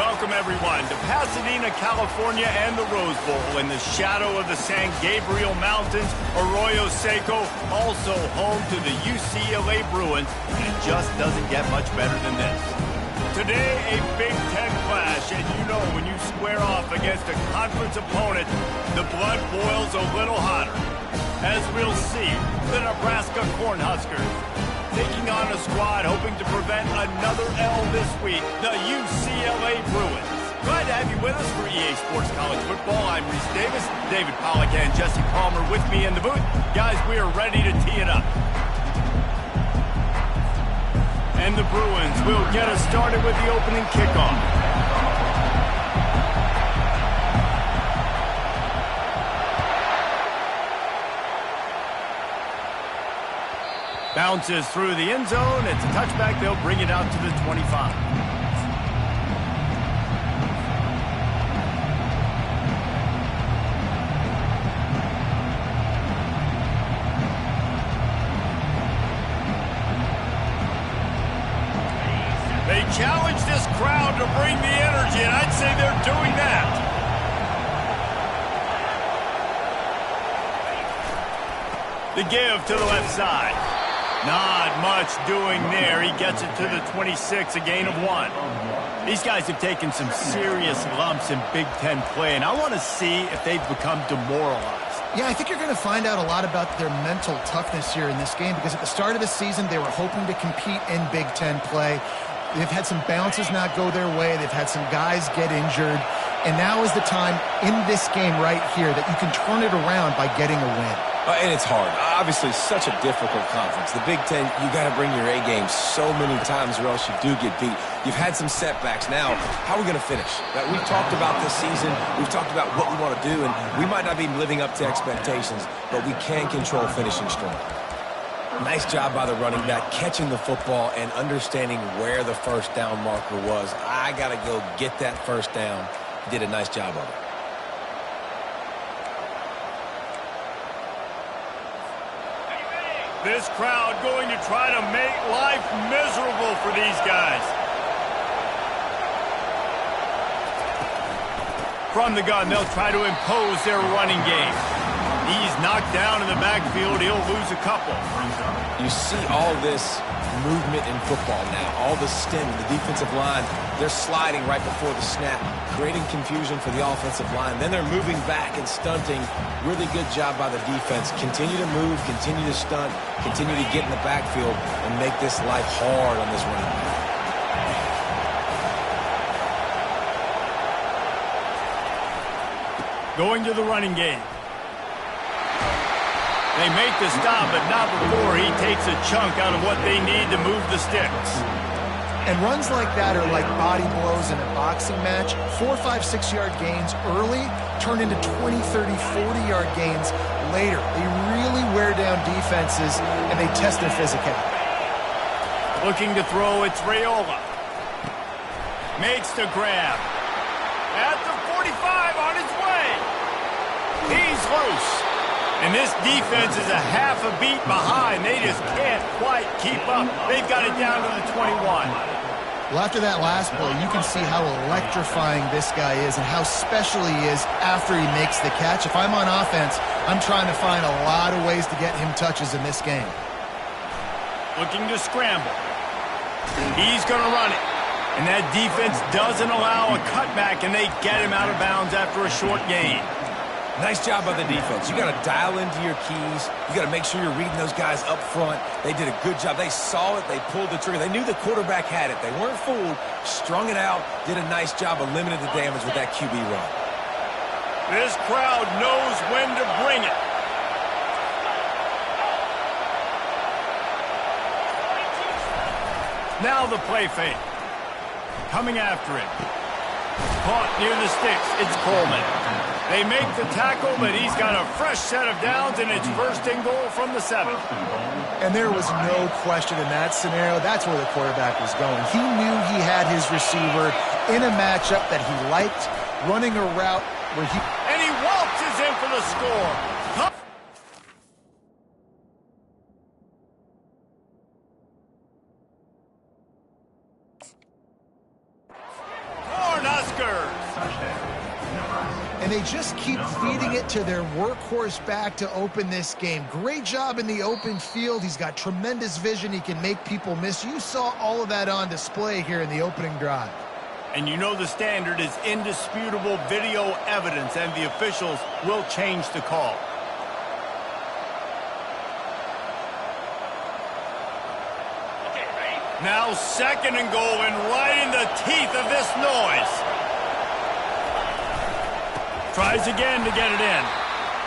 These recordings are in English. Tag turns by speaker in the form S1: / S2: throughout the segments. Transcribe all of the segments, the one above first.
S1: Welcome, everyone, to Pasadena, California and the Rose Bowl in the shadow of the San Gabriel Mountains, Arroyo Seco, also home to the UCLA Bruins, and it just doesn't get much better than this. Today, a Big Ten clash, and you know when you square off against a conference opponent, the blood boils a little hotter. As we'll see, the Nebraska Cornhuskers taking on a squad hoping to prevent another L this week, the UCLA Bruins. Glad to have you with us for EA Sports College Football. I'm Reese Davis, David Pollack and Jesse Palmer with me in the booth. Guys, we are ready to tee it up. And the Bruins will get us started with the opening kickoff. Bounces through the end zone. It's a touchback. They'll bring it out to the 25. They challenge this crowd to bring the energy, and I'd say they're doing that. The give to the left side. Not much doing there. He gets it to the 26, a gain of 1. These guys have taken some serious lumps in Big Ten play, and I want to see if they've become demoralized.
S2: Yeah, I think you're going to find out a lot about their mental toughness here in this game, because at the start of the season, they were hoping to compete in Big Ten play. They've had some bounces not go their way. They've had some guys get injured. And now is the time in this game right here that you can turn it around by getting a win.
S3: And it's hard. Obviously, such a difficult conference. The Big Ten, you got to bring your A game so many times or else you do get beat. You've had some setbacks. Now, how are we going to finish? We've talked about this season. We've talked about what we want to do, and we might not be living up to expectations, but we can control finishing strong. Nice job by the running back, catching the football and understanding where the first down marker was. I got to go get that first down. He did a nice job of it.
S1: This crowd going to try to make life miserable for these guys. From the gun, they'll try to impose their running game. He's knocked down in the backfield. He'll lose a couple.
S3: You see all this movement in football now. All the stem, the defensive line, they're sliding right before the snap, creating confusion for the offensive line. Then they're moving back and stunting. Really good job by the defense. Continue to move, continue to stunt, continue to get in the backfield and make this life hard on this running back.
S1: Going to the running game. They make the stop, but not before he takes a chunk out of what they need to move the sticks.
S2: And runs like that are like body blows in a boxing match. 4, 5, 6-yard gains early turn into 20, 30, 40-yard gains later. They really wear down defenses, and they test their physicality.
S1: Looking to throw, it's Raiola. Makes the grab. At the 45, on his way. He's loose. And this defense is a half a beat behind. They just can't quite keep up. They've got it down to the 21.
S2: Well, after that last play, you can see how electrifying this guy is and how special he is after he makes the catch. If I'm on offense, I'm trying to find a lot of ways to get him touches in this game.
S1: Looking to scramble. He's going to run it. And that defense doesn't allow a cutback, and they get him out of bounds after a short gain.
S3: Nice job by the defense. You got to dial into your keys. You got to make sure you're reading those guys up front. They did a good job. They saw it. They pulled the trigger. They knew the quarterback had it. They weren't fooled. Strung it out. Did a nice job of limiting the damage with that QB run.
S1: This crowd knows when to bring it. Now the play fake. Coming after him. Caught near the sticks. It's Coleman. They make the tackle, but he's got a fresh set of downs, and it's first and goal from the 7.
S2: And there was no question in that scenario. That's where the quarterback was going. He knew he had his receiver in a matchup that he liked, running a route where he...
S1: And he waltzes in for the score.
S2: and they just keep feeding it to their workhorse back to open this game. Great job in the open field. He's got tremendous vision. He can make people miss. You saw all of that on display here in the opening drive.
S1: And you know the standard is indisputable video evidence, and the officials will change the call. Now 2nd and goal, and right in the teeth of this noise. Tries again to get it in.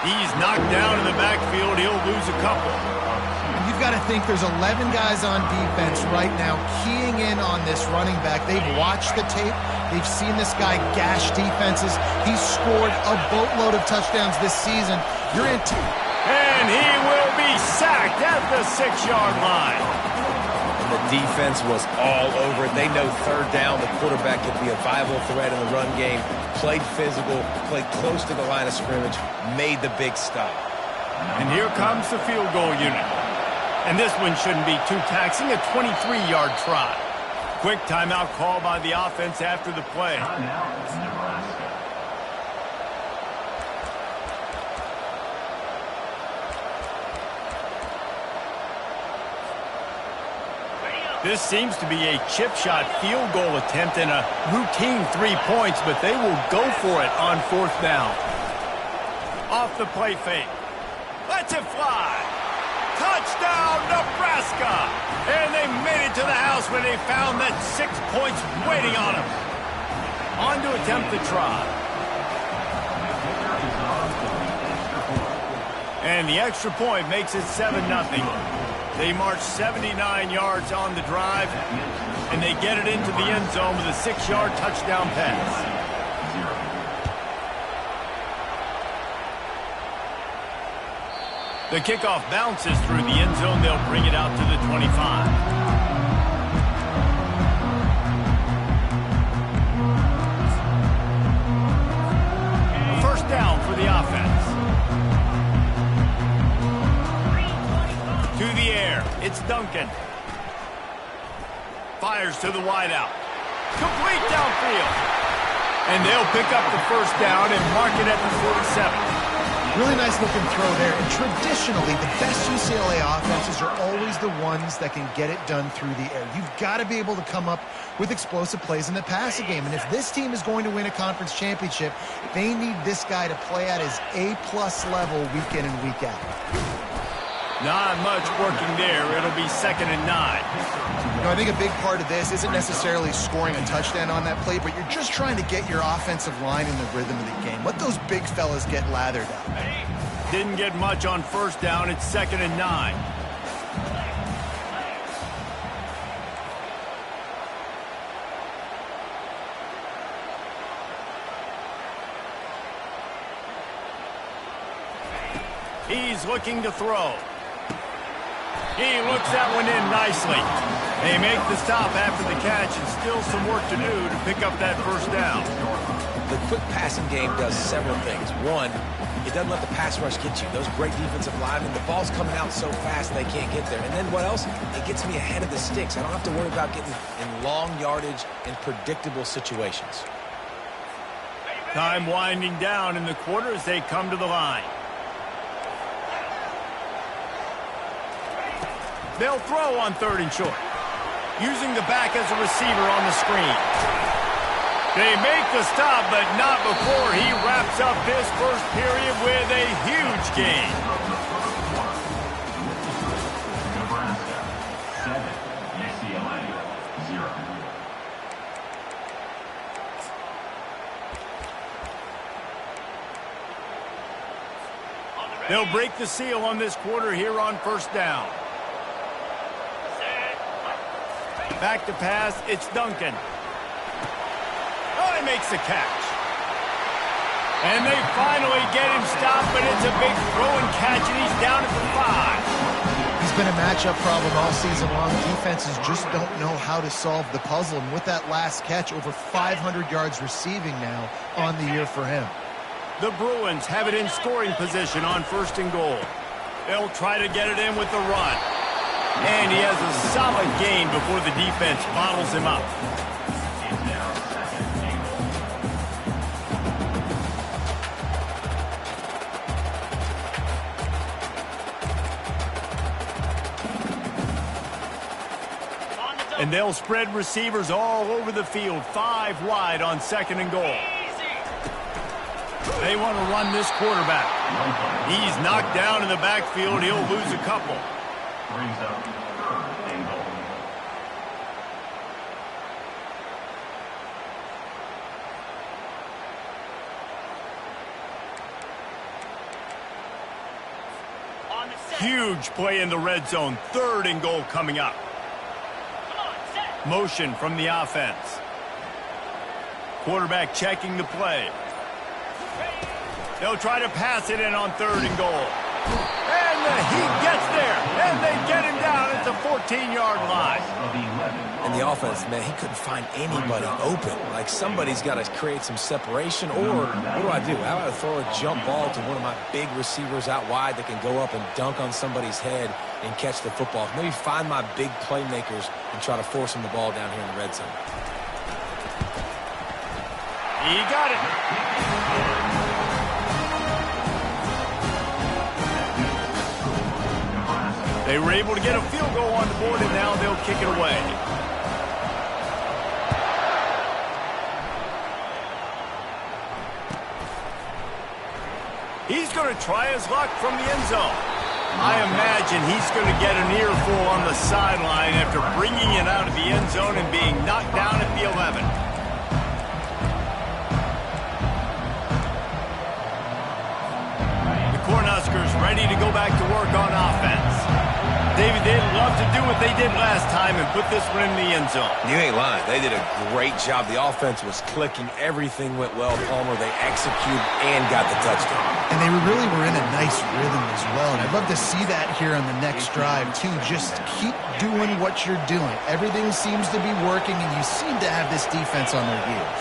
S1: He's knocked down in the backfield. He'll lose a couple.
S2: You've got to think there's 11 guys on defense right now keying in on this running back. They've watched the tape. They've seen this guy gash defenses. He's scored a boatload of touchdowns this season. You're in.
S1: And he will be sacked at the 6-yard line.
S3: The defense was all over it. They know 3rd down, the quarterback could be a viable threat in the run game. Played physical, played close to the line of scrimmage, made the big stop.
S1: And here comes the field goal unit. And this one shouldn't be too taxing, a 23-yard try. Quick timeout call by the offense after the play.
S4: Nebraska.
S1: This seems to be a chip shot field goal attempt and a routine 3 points, but they will go for it on 4th down. Off the play fake. Lets it fly. Touchdown, Nebraska! And they made it to the house when they found that 6 points waiting on them. On to attempt the try. And the extra point makes it 7-0. They march 79 yards on the drive, and they get it into the end zone with a 6-yard touchdown pass. The kickoff bounces through the end zone. They'll bring it out to the 25. First down for the offense. To the air, it's Duncan. Fires to the wideout. Complete downfield. And they'll pick up the first down and mark it at the 47.
S2: Really nice looking throw there. And traditionally, the best UCLA offenses are always the ones that can get it done through the air. You've got to be able to come up with explosive plays in the passing game. And if this team is going to win a conference championship, they need this guy to play at his A-plus level week in and week out.
S1: Not much working there. It'll be 2nd and 9.
S2: You know, I think a big part of this isn't necessarily scoring a touchdown on that play, but you're just trying to get your offensive line in the rhythm of the game. Let those big fellas get lathered up.
S1: Didn't get much on first down. It's 2nd and 9. He's looking to throw. He looks that one in nicely. They make the stop after the catch, and still some work to do to pick up that first down.
S3: The quick passing game does several things. One, it doesn't let the pass rush get you. Those great defensive linemen, the ball's coming out so fast they can't get there. And then what else? It gets me ahead of the sticks. I don't have to worry about getting in long yardage and predictable situations.
S1: Time winding down in the quarter as they come to the line. They'll throw on 3rd and short, using the back as a receiver on the screen. They make the stop, but not before he wraps up this first period with a huge gain.
S4: Nebraska 7, UCLA 0.
S1: They'll break the seal on this quarter here on first down. Back to pass, it's Duncan. Oh, he makes the catch. And they finally get him stopped, but it's a big throw and catch, and he's down at the 5.
S2: He's been a matchup problem all season long. Defenses just don't know how to solve the puzzle. And with that last catch, over 500 yards receiving now on the year for him.
S1: The Bruins have it in scoring position on 1st and goal. They'll try to get it in with the run. And he has a solid gain before the defense bottles him up. And they'll spread receivers all over the field, 5 wide on 2nd and goal. They want to run this quarterback. He's knocked down in the backfield. He'll lose a couple.
S4: Brings up 3rd and goal.
S1: Huge play in the red zone. 3rd and goal coming up. Motion from the offense. Quarterback checking the play. They'll try to pass it in on 3rd and goal. And he gets there. And they get him down at the 14-yard line.
S3: And the offense, man, he couldn't find anybody open. Like, somebody's got to create some separation. Or what do? How about I throw a jump ball to one of my big receivers out wide that can go up and dunk on somebody's head and catch the football? Maybe find my big playmakers and try to force them the ball down here in the red zone.
S1: He got it. They were able to get a field goal on the board, and now they'll kick it away. He's going to try his luck from the end zone. I imagine he's going to get an earful on the sideline after bringing it out of the end zone and being knocked down at the 11. The Cornhuskers ready to go back to work on offense. David, they'd love to do what they did last time and put this one in the end zone.
S3: You ain't lying. They did a great job. The offense was clicking. Everything went well, Palmer. They executed and got the touchdown.
S2: And they really were in a nice rhythm as well. And I'd love to see that here on the next drive, too. Just keep doing what you're doing. Everything seems to be working, and you seem to have this defense on their heels.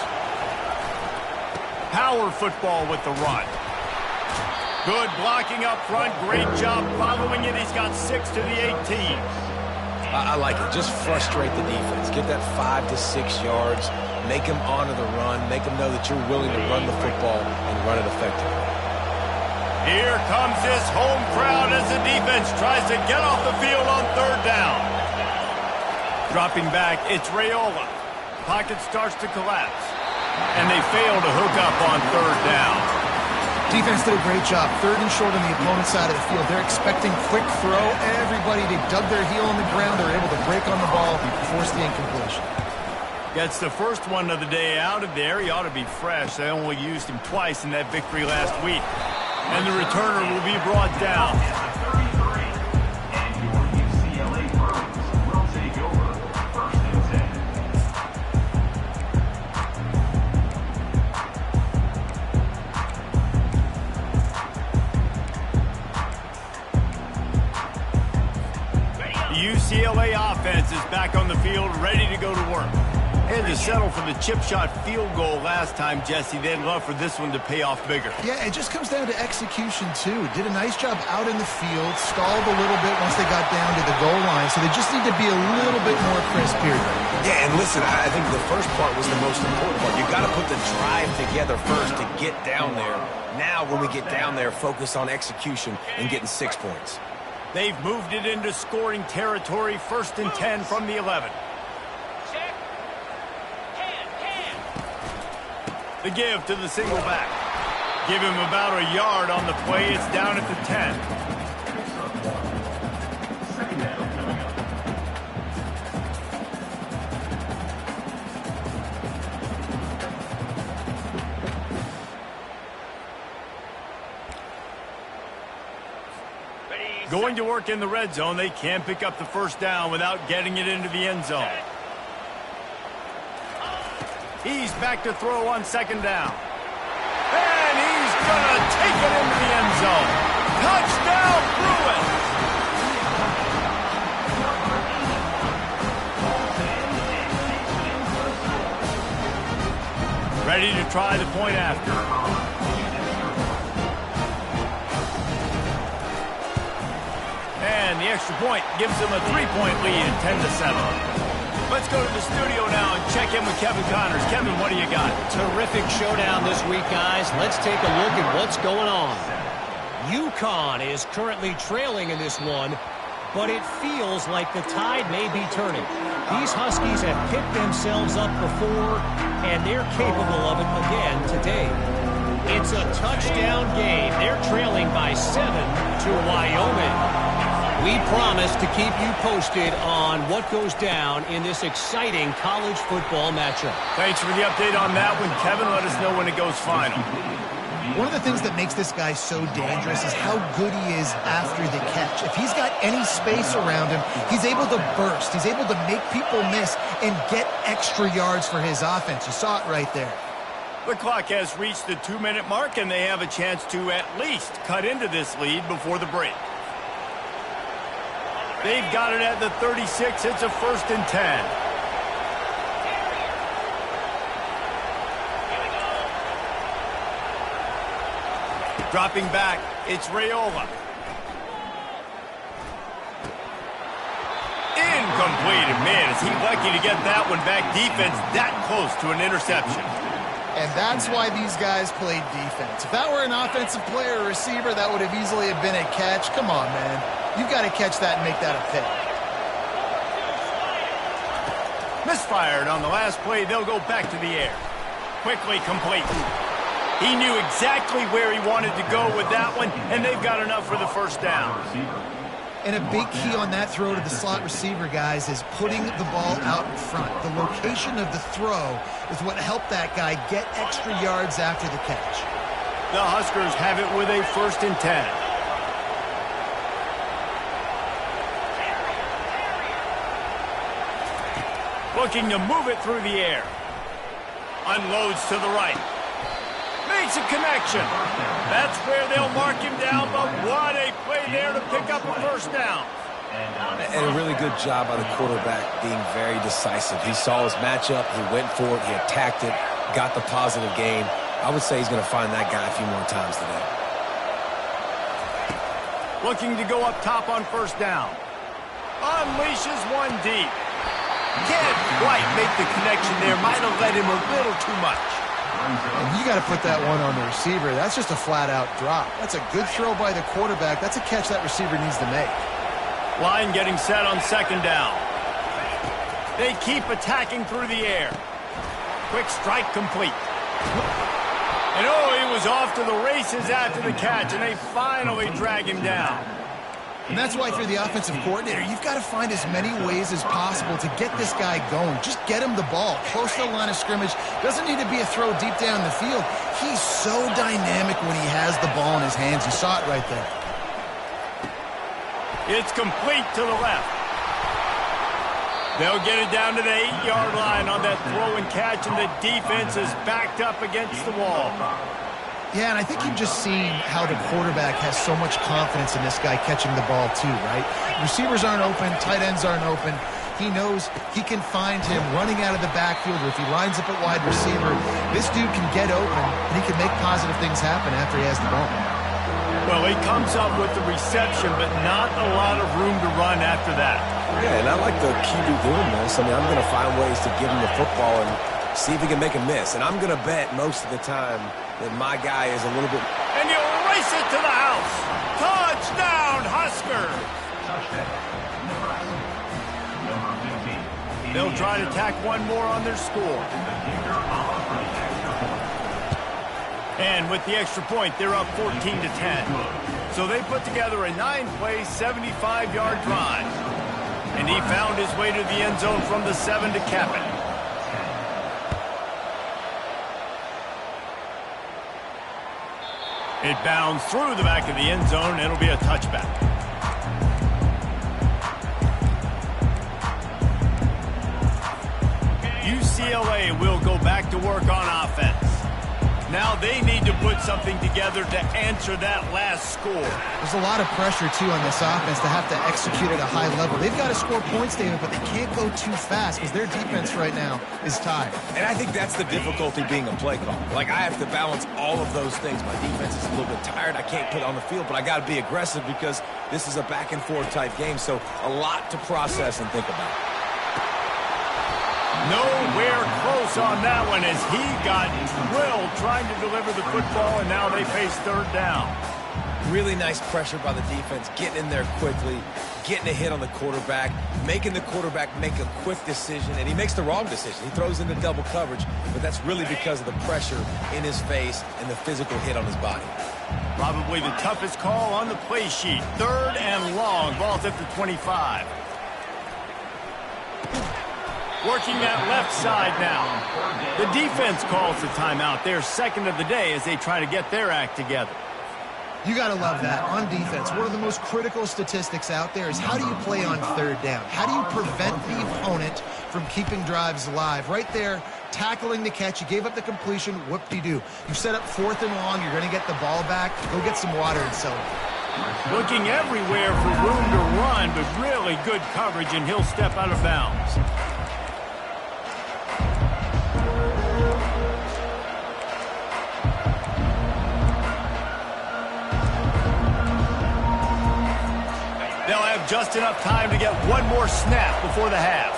S1: Power football with the run. Good blocking up front. Great job following it. He's got 6 to the 18.
S3: I like it. Just frustrate the defense. Get that 5 to 6 yards. Make them honor the run. Make them know that you're willing to run the football and run it effectively.
S1: Here comes this home crowd as the defense tries to get off the field on 3rd down. Dropping back, it's Raiola. Pocket starts to collapse. And they fail to hook up on 3rd down.
S2: Defense did a great job. 3rd and short on the opponent's side of the field. They're expecting quick throw. Everybody, they dug their heel on the ground. They're able to break on the ball and force the incompletion.
S1: Gets the first one of the day out of there. He ought to be fresh. They only used him twice in that victory last week. And the returner will be brought down.
S4: 33. And your UCLA Birds will take over 1st and 10.
S1: The UCLA offense is back on the field, ready to go to work. Had to settle for the chip shot field goal last time, Jesse. They'd love for this one to pay off bigger.
S2: Yeah, it just comes down to execution, too. Did a nice job out in the field, stalled a little bit once they got down to the goal line, so they just need to be a little bit more crisp here.
S3: Yeah, and listen, I think the first part was the most important part. You got to put the drive together first to get down there. Now, when we get down there, focus on execution and getting 6 points.
S1: They've moved it into scoring territory, 1st and 10 from the 11. The give to the single back. Give him about a yard on the play. It's down at the 10. Going to work in the red zone. They can't pick up the 1st down without getting it into the end zone. He's back to throw on 2nd down. And he's going to take it into the end zone. Touchdown, Bruins! Ready to try the point after. And the extra point gives them a 3-point lead at 10-7. Let's go to the studio now and check in with Kevin Connors. Kevin, what do you got?
S5: Terrific showdown this week, guys. Let's take a look at what's going on. UConn is currently trailing in this one, but it feels like the tide may be turning. These Huskies have picked themselves up before, and they're capable of it again today. It's a touchdown game. They're trailing by 7 to Wyoming. We promise to keep you posted on what goes down in this exciting college football matchup.
S1: Thanks for the update on that one, Kevin. Let us know when it goes final.
S2: One of the things that makes this guy so dangerous is how good he is after the catch. If he's got any space around him, he's able to burst. He's able to make people miss and get extra yards for his offense. You saw it right there.
S1: The clock has reached the 2-minute mark, and they have a chance to at least cut into this lead before the break. They've got it at the 36. It's a 1st and 10. Dropping back, it's Raiola. Incomplete. Man, is he lucky to get that one back. Defense that close to an interception.
S2: And that's why these guys played defense. If that were an offensive player or receiver, that would have easily have been a catch. Come on, man. You've got to catch that and make that a pick.
S1: Misfired on the last play. They'll go back to the air. Quickly complete. He knew exactly where he wanted to go with that one, and they've got enough for the 1st down.
S2: And a big key on that throw to the slot receiver, guys, is putting the ball out in front. The location of the throw is what helped that guy get extra yards after the catch.
S1: The Huskers have it with a 1st and 10. Looking to move it through the air. Unloads to the right. Makes a connection. That's where they'll mark him down, but what a play there to pick up a 1st down.
S3: And a really good job by the quarterback being very decisive. He saw his matchup, he went for it, he attacked it, got the positive gain. I would say he's going to find that guy a few more times today.
S1: Looking to go up top on 1st down. Unleashes one deep. Can't quite make the connection there. Might have led him a little too much.
S2: And you got to put that one on the receiver. That's just a flat-out drop. That's a good throw by the quarterback. That's a catch that receiver needs to make.
S1: Line getting set on 2nd down. They keep attacking through the air. Quick strike complete. And oh, he was off to the races after the catch, and they finally drag him down.
S2: And that's why, if you're the offensive coordinator, you've got to find as many ways as possible to get this guy going. Just get him the ball close to the line of scrimmage. Doesn't need to be a throw deep down the field. He's so dynamic when he has the ball in his hands. You saw it right there.
S1: It's complete to the left. They'll get it down to the 8-yard line on that throw and catch, and the defense is backed up against the wall.
S2: Yeah, and I think you've just seen how the quarterback has so much confidence in this guy catching the ball too, right? Receivers aren't open, tight ends aren't open. He knows he can find him running out of the backfield, or if he lines up at wide receiver, this dude can get open, and he can make positive things happen after he has the ball.
S1: Well, he comes up with the reception, but not a lot of room to run after that.
S3: Yeah, and I like the QB doing this. I mean, I'm going to find ways to give him the football and see if he can make a miss. And I'm going to bet most of the time that my guy is a little bit...
S1: And you race it to the house. Touchdown, Huskers. They'll try to tack one more on their score. And with the extra point, they're up 14 to 10. So they put together a 9-play, 75-yard drive. And he found his way to the end zone from the 7 to cap it. It bounds through the back of the end zone. It'll be a touchback. UCLA will go back to work on offense. Now they need to put something together to answer that last score.
S2: There's a lot of pressure, too, on this offense to have to execute at a high level. They've got to score points, David, but they can't go too fast because their defense right now is tired.
S3: And I think that's the difficulty being a play caller. Like, I have to balance all of those things. My defense is a little bit tired. I can't put on the field, but I got to be aggressive because this is a back-and-forth type game, so a lot to process and think about.
S1: Nowhere close on that one as he got drilled trying to deliver the football, and now they face 3rd down.
S3: Really nice pressure by the defense, getting in there quickly, getting a hit on the quarterback, making the quarterback make a quick decision, and he makes the wrong decision. He throws into double coverage, but that's really because of the pressure in his face and the physical hit on his body.
S1: Probably the toughest call on the play sheet. 3rd and long. Ball's at the 25. Working that left side now. The defense calls the timeout. They're second of the day as they try to get their act together.
S2: You got to love that. On defense, one of the most critical statistics out there is how do you play on 3rd down? How do you prevent the opponent from keeping drives alive? Right there, tackling the catch. You gave up the completion. Whoop-de-doo. You set up 4th and long. You're going to get the ball back. Go get some water and celebrate.
S1: Looking everywhere for room to run, but really good coverage, and he'll step out of bounds. They'll have just enough time to get one more snap before the half.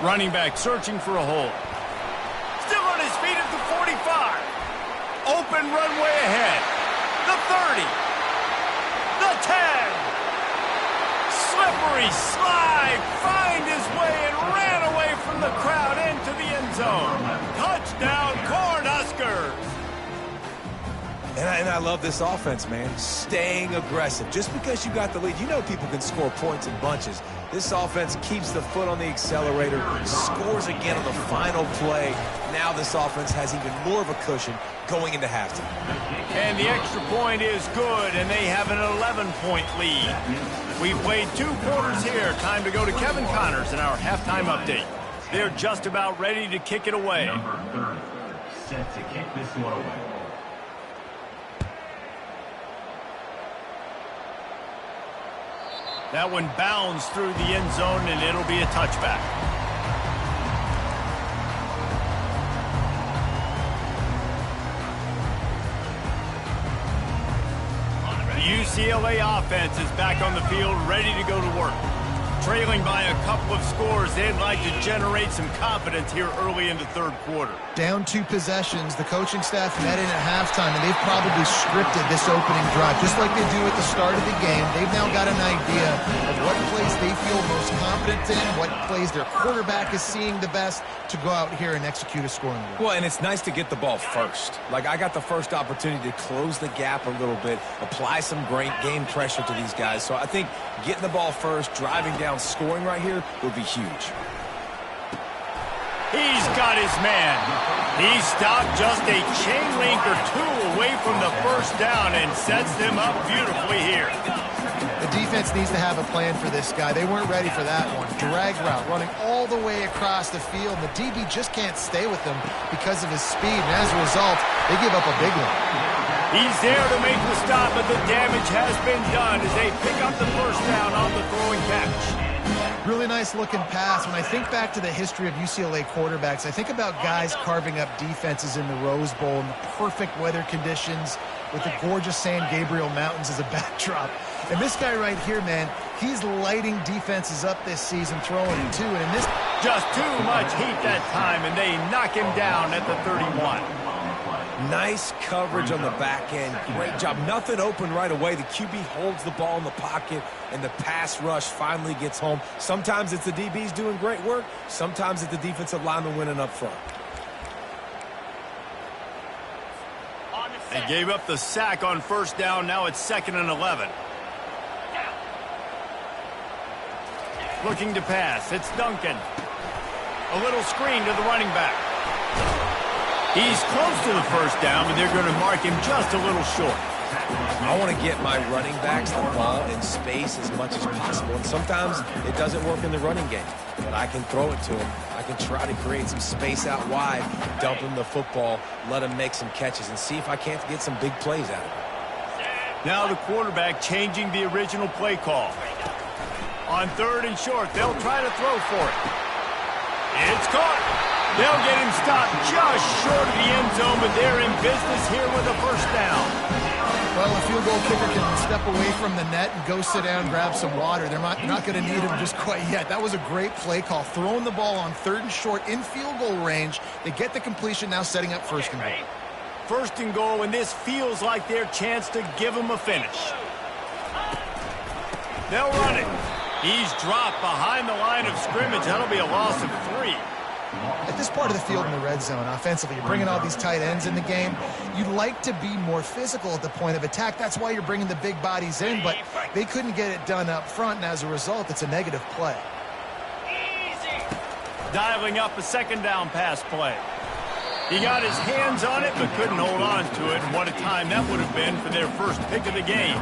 S1: Running back searching for a hole. Still on his feet at the 45. Open runway ahead. The 30. The 10. Slippery slide. Find his way and ran away from the crowd into the end zone. Touchdown, Cornhuskers.
S3: And I love this offense, man. Staying aggressive. Just because you got the lead, you know people can score points in bunches. This offense keeps the foot on the accelerator, scores again on the final play. Now this offense has even more of a cushion going into halftime.
S1: And the extra point is good, and they have an 11-point lead. We've played 2 quarters here. Time to go to Kevin Connors in our halftime update. They're just about ready to kick it away.
S4: Number 30, set to kick this one away.
S1: That one bounds through the end zone, and it'll be a touchback. The UCLA offense is back on the field, ready to go to work. Trailing by a couple of scores, they'd like to generate some confidence here early in the 3rd quarter.
S2: Down 2 possessions, the coaching staff met in at halftime, and they've probably scripted this opening drive. Just like they do at the start of the game, they've now got an idea of what plays they feel most confident in, what plays their quarterback is seeing the best to go out here and execute a scoring drive.
S3: Well, and it's nice to get the ball first. Like, I got the first opportunity to close the gap a little bit, apply some great game pressure to these guys. So I think getting the ball first, driving down, scoring right here would be huge.
S1: He's got his man. He stopped just a chain link or 2 away from the first down and sets them up beautifully here.
S2: The defense needs to have a plan for this guy. They weren't ready for that one. Drag route, running all the way across the field. The DB just can't stay with him because of his speed, and as a result, they give up a big one.
S1: He's there to make the stop, but the damage has been done as they pick up the first down on the throwing catch.
S2: Really nice looking pass. When I think back to the history of UCLA quarterbacks, I think about guys carving up defenses in the Rose Bowl in the perfect weather conditions with the gorgeous San Gabriel Mountains as a backdrop. And this guy right here, man, he's lighting defenses up this season, throwing it too. And in this,
S1: just too much heat that time, and they knock him down at the 31.
S3: Nice coverage on the back end. Great job. Nothing open right away. The QB holds the ball in the pocket, and the pass rush finally gets home. Sometimes it's the DBs doing great work. Sometimes it's the defensive lineman winning up front.
S1: They gave up the sack on first down. Now it's 2nd and 11. Looking to pass. It's Duncan. A little screen to the running back. He's close to the first down, but they're going to mark him just a little short.
S3: I want to get my running backs the ball in space as much as possible. And sometimes it doesn't work in the running game, but I can throw it to him. I can try to create some space out wide, dump him the football, let him make some catches, and see if I can't get some big plays out of it.
S1: Now the quarterback changing the original play call. On 3rd and short, they'll try to throw for it. It's caught. They'll get him stopped just short of the end zone, but they're in business here with a first down.
S2: well, a field goal kicker can step away from the net and go sit down, grab some water. They're not going to need him just quite yet. That was a great play call. Throwing the ball on 3rd and short in field goal range. They get the completion, now setting up 1st and goal.
S1: First and goal, and this feels like their chance to give them a finish. They'll run it. He's dropped behind the line of scrimmage. That'll be a loss of 3.
S2: At this part of the field in the red zone, offensively, you're bringing all these tight ends in the game. You'd like to be more physical at the point of attack. That's why you're bringing the big bodies in, but they couldn't get it done up front, and as a result, it's a negative play.
S1: Dialing up a second down pass play. He got his hands on it, but couldn't hold on to it, and what a time that would have been for their first pick of the game.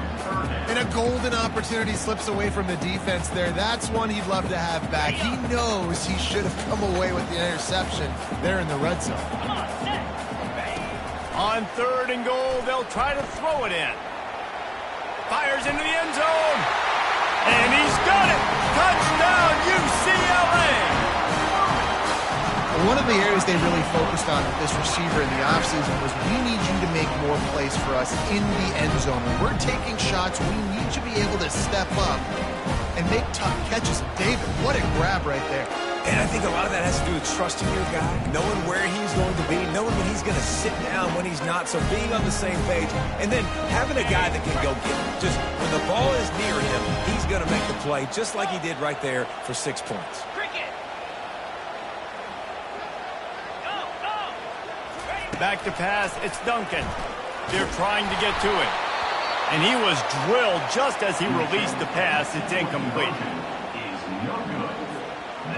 S2: And a golden opportunity slips away from the defense there. That's one he'd love to have back. He knows he should have come away with the interception there in the red zone.
S1: On third and goal, they'll try to throw it in. Fires into the end zone. And he's got it. Touchdown, UCLA.
S2: One of the areas they really focused on with this receiver in the offseason was we need you to make more plays for us in the end zone. When we're taking shots, we need you to be able to step up and make tough catches. David, what a grab right there.
S3: And I think a lot of that has to do with trusting your guy, knowing where he's going to be, knowing when he's going to sit down, when he's not, so being on the same page, and then having a guy that can go get it. Just when the ball is near him, he's going to make the play, just like he did right there for 6 points.
S1: Back to pass, it's Duncan. They're trying to get to it. And he was drilled just as he released the pass. It's incomplete.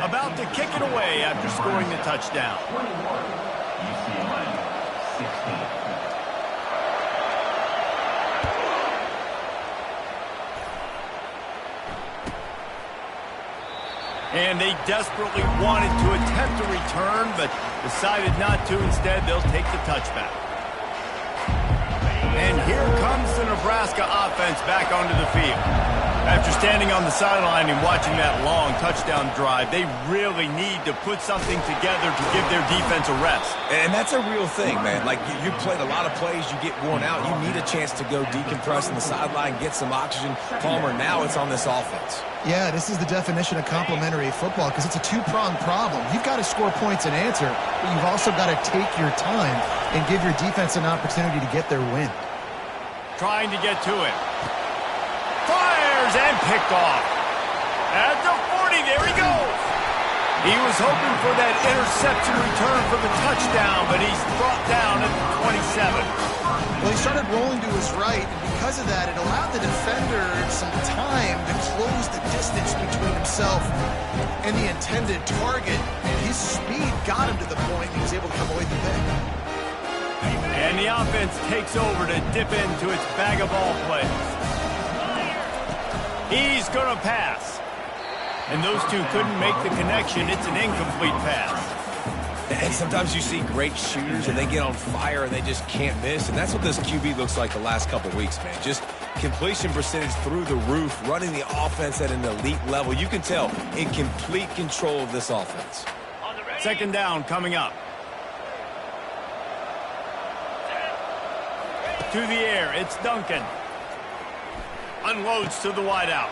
S1: About to kick it away after scoring the touchdown. And they desperately wanted to attempt a return, but decided not to. Instead, they'll take the touchback. And here comes the Nebraska offense back onto the field. After standing on the sideline and watching that long touchdown drive, they really need to put something together to give their defense a rest.
S3: And that's a real thing, man. Like, you played a lot of plays, you get worn out. You need a chance to go decompress on the sideline, get some oxygen. Palmer, now it's on this offense.
S2: Yeah, this is the definition of complementary football because it's a two-pronged problem. You've got to score points and answer, but you've also got to take your time and give your defense an opportunity to get their win.
S1: Trying to get to it. Fires and picked off. At the 40, there he goes. He was hoping for that interception return for the touchdown, but he's brought down at the 27.
S2: Well, he started rolling to his right, and because of that, it allowed the defender some time to close the distance between himself and the intended target, and his speed got him to the point he was able to come away with the pick.
S1: And the offense takes over to dip into its bag of ball plays. He's going to pass. And those two couldn't make the connection. It's an incomplete pass.
S3: And sometimes you see great shooters and they get on fire and they just can't miss. And that's what this QB looks like the last couple of weeks, man. Just completion percentage through the roof, running the offense at an elite level. You can tell in complete control of this offense.
S1: Second down coming up. To the air, it's Duncan. Unloads to the wideout.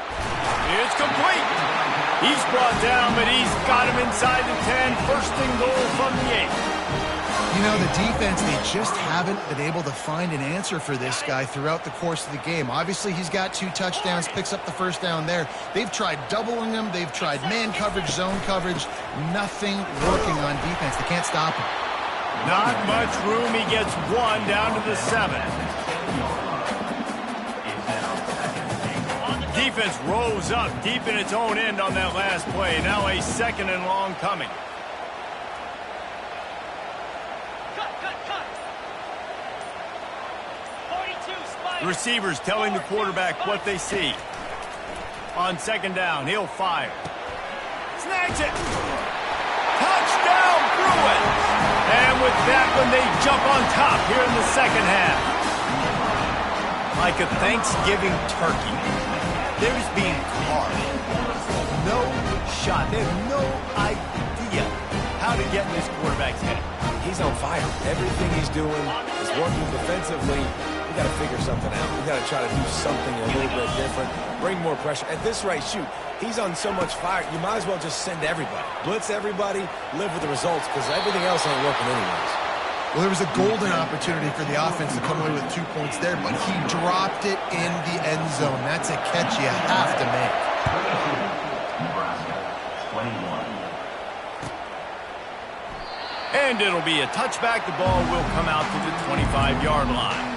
S1: It's complete. He's brought down, but he's got him inside the 10. First and goal from the 8.
S2: You know, the defense, they just haven't been able to find an answer for this guy throughout the course of the game. Obviously, he's got 2 touchdowns, picks up the first down there. They've tried doubling him. They've tried man coverage, zone coverage. Nothing working on defense. They can't stop him.
S1: Not much room. He gets 1 down to the 7. Defense rose up deep in its own end on that last play. Now a second and long coming. The receivers telling the quarterback what they see. On second down, he'll fire. Snags it. Touchdown, Bruins. And with that one, they jump on top here in the second half. Like a Thanksgiving turkey, there's being carved. No shot. They have no idea how to get in this quarterback's head.
S3: He's on fire. Everything he's doing is working defensively. We got to figure something out. We got to try to do something a little bit different. Bring more pressure. At this rate, shoot, he's on so much fire, you might as well just send everybody. Blitz everybody, live with the results, because everything else ain't working anyways.
S2: Well, there was a golden opportunity for the offense to come away with 2 points there, but he dropped it in the end zone. That's a catch you have to make.
S4: Nebraska, 21.
S1: And it'll be a touchback. The ball will come out to the 25-yard line.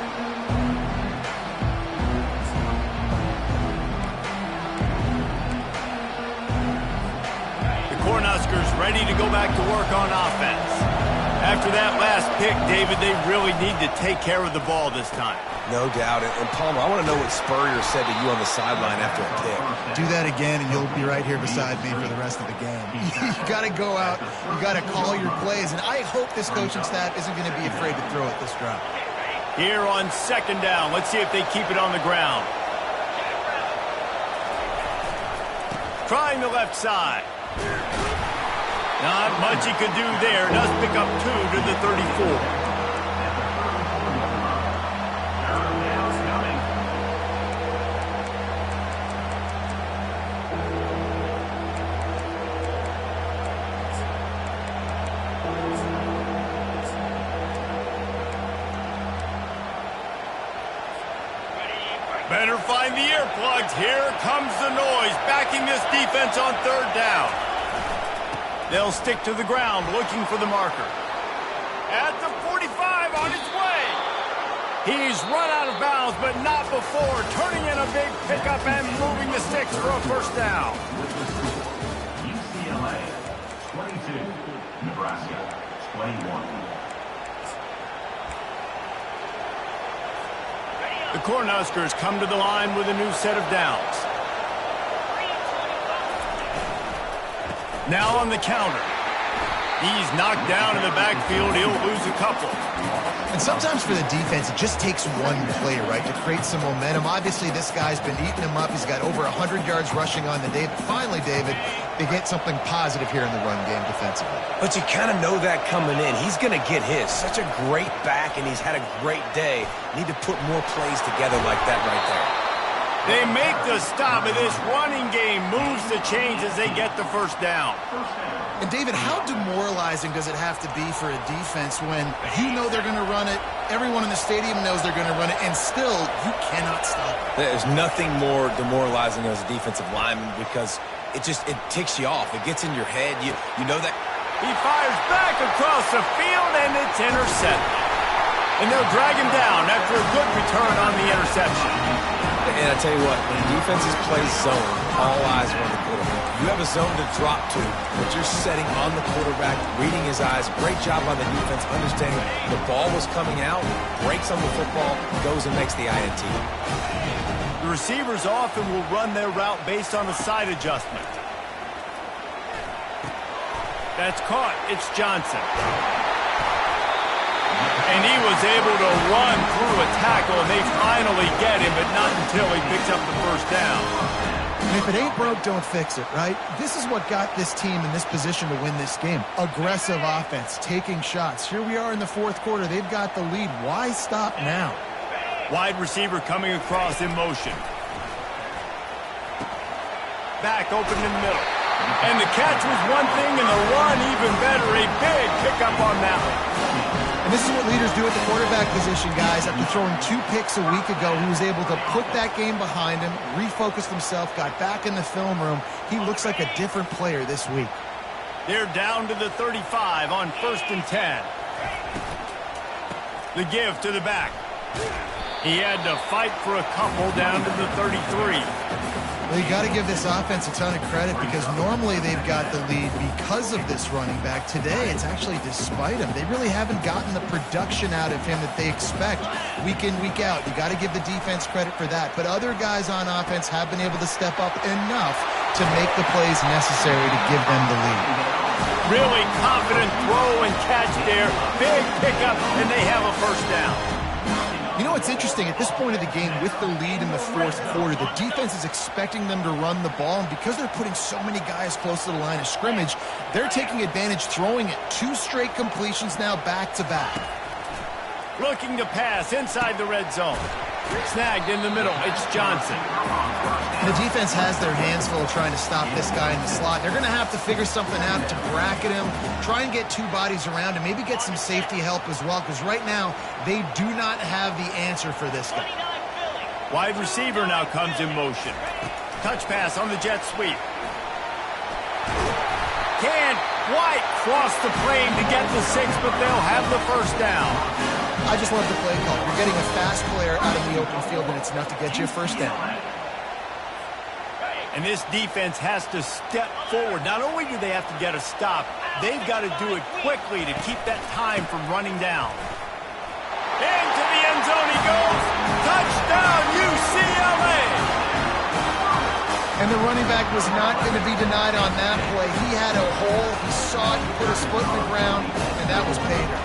S1: The Cornhuskers ready to go back to work on offense. After that last pick, David, they really need to take care of the ball this time.
S3: No doubt. And Palmer, I want to know what Spurrier said to you on the sideline after a pick.
S2: Do that again, and you'll be right here beside me for the rest of the game. You got to go out. You got to call your plays, and I hope this coaching staff isn't going to be afraid to throw it this drive.
S1: Here on second down, let's see if they keep it on the ground. Trying the left side. Not much he could do there. Does pick up 2 to the 34. Better find the earplugs. Here comes the noise, backing this defense on third down. They'll stick to the ground, looking for the marker. At the 45, on his way. He's run out of bounds, but not before. Turning in a big pickup and moving the sticks for a first down.
S4: UCLA, 22. Nebraska, 21.
S1: The Cornhuskers come to the line with a new set of downs. Now on the counter. He's knocked down in the backfield. He'll lose a couple.
S2: And sometimes for the defense, it just takes one play, right, to create some momentum. Obviously, this guy's been eating him up. He's got over 100 yards rushing on the day. But finally, David, they get something positive here in the run game defensively.
S3: But you kind of know that coming in. He's going to get his. Such a great back, and he's had a great day. Need to put more plays together like that right there.
S1: They make the stop, and this running game moves the chains as they get the first down.
S2: And, David, how demoralizing does it have to be for a defense when you know they're going to run it, everyone in the stadium knows they're going to run it, and still you cannot stop it?
S3: There's nothing more demoralizing as a defensive lineman because it ticks you off. It gets in your head. You know that.
S1: He fires back across the field, and it's intercepted. And they'll drag him down after a good return on the interception.
S3: And I tell you what, when defenses play zone, all eyes are on the quarterback. You have a zone to drop to, but you're setting on the quarterback, reading his eyes. Great job on the defense, understanding the ball was coming out, breaks on the football, goes and makes the INT.
S1: The receivers often will run their route based on a side adjustment. That's caught. It's Johnson. And he was able to run through a tackle, and they finally get him, but not until he picks up the first down.
S2: And if it ain't broke, don't fix it, right? This is what got this team in this position to win this game. Aggressive offense, taking shots. Here we are in the fourth quarter. They've got the lead. Why stop now?
S1: Wide receiver coming across in motion. Back open in the middle. And the catch was one thing, and the run even better. A big pickup on that one.
S2: And this is what leaders do at the quarterback position, guys. After throwing 2 picks a week ago, he was able to put that game behind him, refocused himself, got back in the film room. He looks like a different player this week.
S1: They're down to the 35 on 1st and 10. The give to the back. He had to fight for a couple down to the 33.
S2: Well, you got to give this offense a ton of credit because normally they've got the lead because of this running back. Today, it's actually despite him. They really haven't gotten the production out of him that they expect week in, week out. You got to give the defense credit for that. But other guys on offense have been able to step up enough to make the plays necessary to give them the lead.
S1: Really confident throw and catch there. Big pickup, and they have a first down.
S2: You know what's interesting? At this point of the game, with the lead in the fourth quarter, the defense is expecting them to run the ball, and because they're putting so many guys close to the line of scrimmage, they're taking advantage, throwing it. 2 straight completions now back-to-back.
S1: Looking to pass inside the red zone. Snagged in the middle. It's Johnson.
S2: The defense has their hands full trying to stop this guy in the slot. They're going to have to figure something out to bracket him, try and get two bodies around him, maybe get some safety help as well, because right now they do not have the answer for this guy.
S1: Wide receiver now comes in motion. Touch pass on the jet sweep. Can't quite cross the plane to get the 6, but they'll have the first down.
S2: I just love the play call. You're getting a fast player out of the open field, and it's enough to get you a first down.
S1: And this defense has to step forward. Not only do they have to get a stop, they've got to do it quickly to keep that time from running down. Into the end zone he goes. Touchdown, UCLA!
S2: And the running back was not going to be denied on that play. He had a hole. He saw it. He put his foot in the ground, and that was Bader.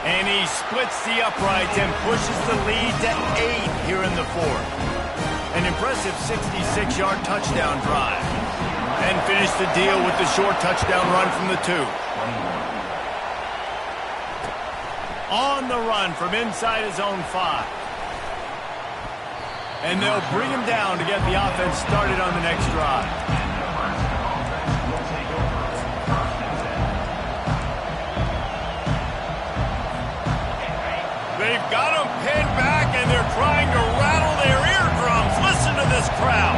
S1: And he splits the uprights and pushes the lead to 8 here in the fourth. An impressive 66-yard touchdown drive. And finished the deal with the short touchdown run from the 2. On the run from inside his own 5. And they'll bring him down to get the offense started on the next drive. They've got him pinned back, and they're trying to rattle their eardrums. Listen to this crowd.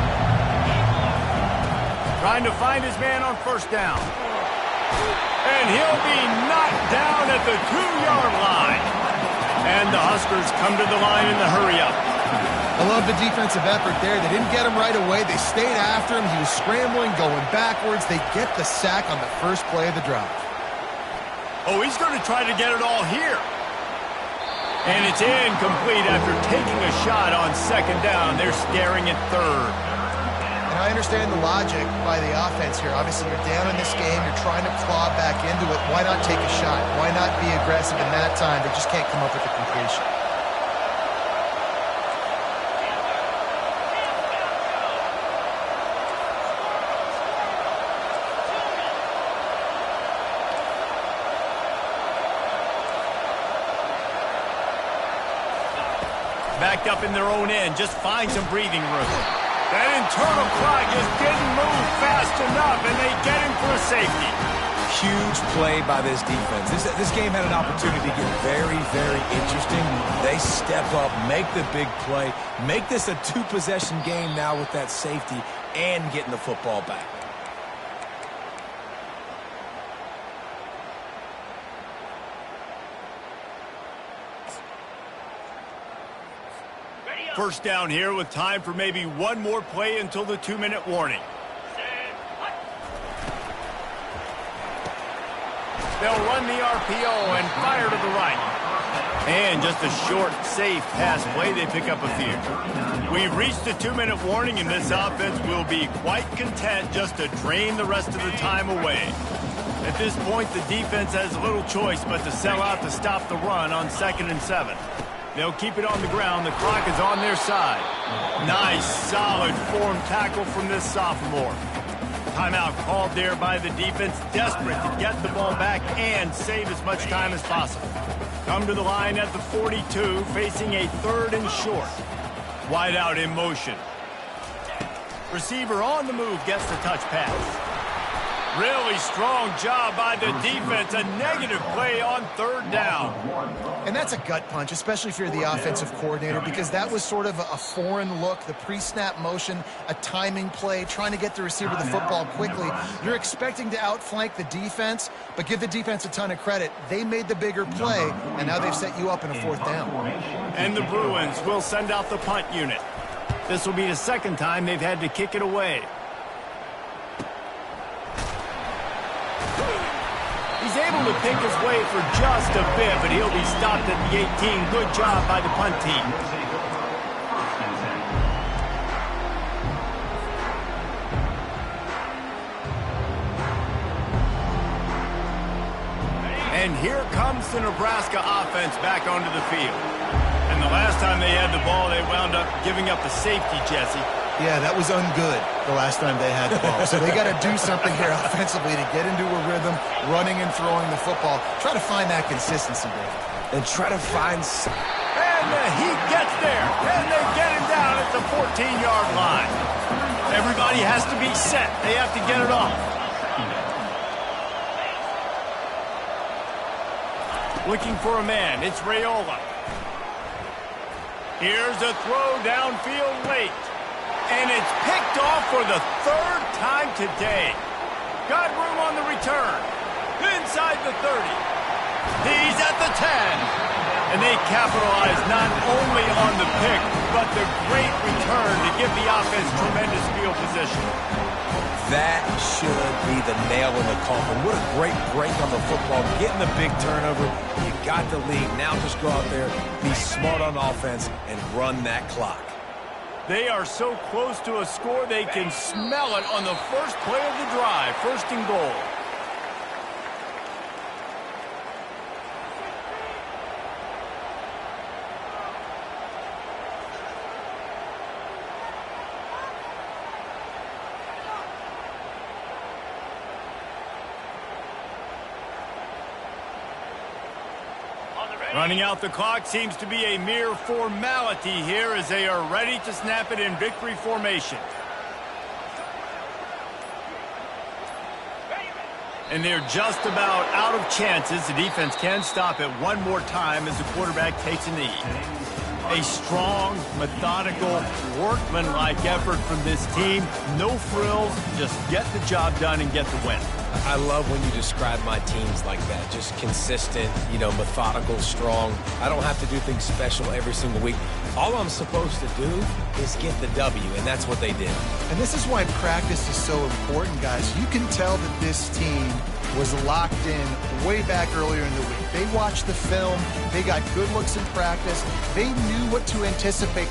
S1: Trying to find his man on first down. And he'll be knocked down at the 2-yard line. And the Huskers come to the line in the hurry-up.
S2: I love the defensive effort there. They didn't get him right away. They stayed after him. He was scrambling, going backwards. They get the sack on the first play of the drive.
S1: Oh, he's going to try to get it all here. And it's incomplete after taking a shot on second down. They're staring at third.
S2: And I understand the logic by the offense here. Obviously, you're down in this game. You're trying to claw back into it. Why not take a shot? Why not be aggressive in that time? They just can't come up with a completion.
S1: Backed up in their own end, just find some breathing room. That internal clock just didn't move fast enough, and they get him for a safety.
S3: Huge play by this defense. This game had an opportunity to get very, very interesting. They step up, make the big play, make this a 2-possession game now with that safety and getting the football back.
S1: First down here with time for maybe one more play until the 2-minute warning. They'll run the RPO and fire to the right. And just a short, safe pass play, they pick up a few. We've reached the 2-minute warning, and this offense will be quite content just to drain the rest of the time away. At this point, the defense has little choice but to sell out to stop the run on 2nd and 7. They'll keep it on the ground. The clock is on their side. Nice, solid form tackle from this sophomore. Timeout called there by the defense, desperate to get the ball back and save as much time as possible. Come to the line at the 42, facing a 3rd and short. Wide out in motion. Receiver on the move gets the touch pass. Really strong job by the defense. A negative play on 3rd down.
S2: And that's a gut punch, especially if you're the offensive coordinator, because that was sort of a foreign look, the pre-snap motion, a timing play, trying to get the receiver the football quickly. You're expecting to outflank the defense, but give the defense a ton of credit. They made the bigger play, and now they've set you up in a 4th down. And
S1: the Bruins will send out the punt unit. This will be the 2nd time they've had to kick it away. He's able to pick his way for just a bit, but he'll be stopped at the 18. Good job by the punt team. And here comes the Nebraska offense back onto the field. And the last time they had the ball, they wound up giving up a safety, Jesse.
S2: Yeah, that was ungood the last time they had the ball. So they got to do something here offensively to get into a rhythm, running and throwing the football. Try to find that consistency, Dave.
S3: And try to find...
S1: And And the Heat gets there. And they get him down at the 14-yard line. Everybody has to be set. They have to get it off. Looking for a man. It's Raiola. Here's a throw downfield late. And it's picked off for the third time today. Got room on the return. Inside the 30. He's at the 10. And they capitalize not only on the pick, but the great return to give the offense tremendous field position.
S3: That should be the nail in the coffin. What a great break on the football. Getting the big turnover. You got the lead. Now just go out there, be smart on offense, and run that clock.
S1: They are so close to a score, they can smell it on the first play of the drive. First and goal. Running out the clock seems to be a mere formality here as they are ready to snap it in victory formation. And they're just about out of chances. The defense can stop it one more time as the quarterback takes a knee. A strong, methodical, workmanlike effort from this team. No frills, just get the job done and get the win.
S3: I love when you describe my teams like that. Just consistent, methodical, strong. I don't have to do things special every single week. All I'm supposed to do is get the W, and that's what they did.
S2: And this is why practice is so important, guys. You can tell that this team was locked in way back earlier in the week. They watched the film. They got good looks in practice. They knew what to anticipate